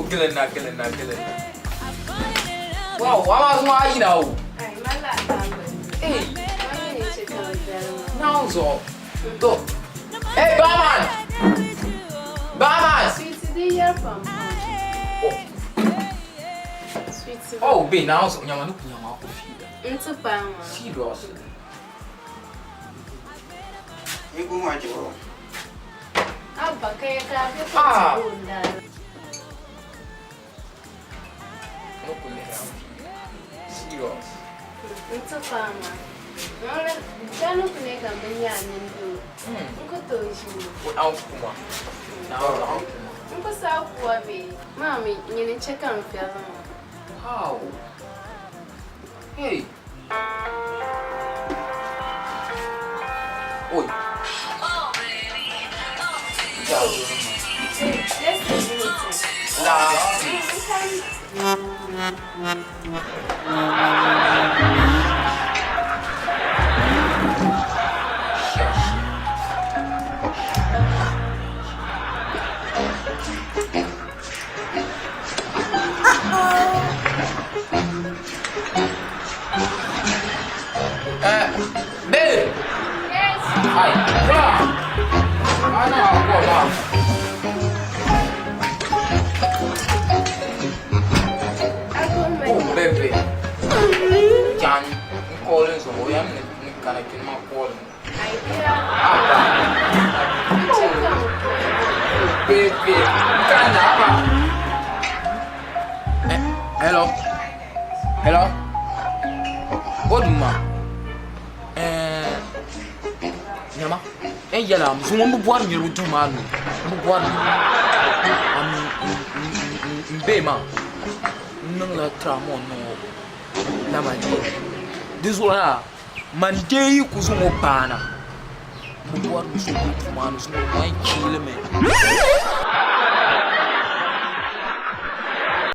killing na. Wow, wama zuma yi na o. Ai mala ta ba. Hey, Wani ne ce kawai da now so. To. Hey, Barman. Sweetie dai yar pam. Oh. Sweetie. Oh, be now so nyama no kunyama ko fi. Ntu pa ma. Serious. Ni ko ma jiro. Abba kai ka fi ko da. No kunyama. Serious. Ntu pa ma. Ora, já não conhece a minha amiga. Nunca tô junto. Out kuma. Now out. Nunca sabe o que é. Mami, ninguém checa no fiado. How? Hey. Oi. Babe. Yes. Hi. I know how to go now. Oh, baby. Can you call in some way? I'm gonna get my call. Baby, can hello. Hello. Good ma. Nyama. Yala, so one boy you do man. Boy. Bema. No la tramo no. Na manje. This one manje kuzumo pana. Boy so good man so my kill me.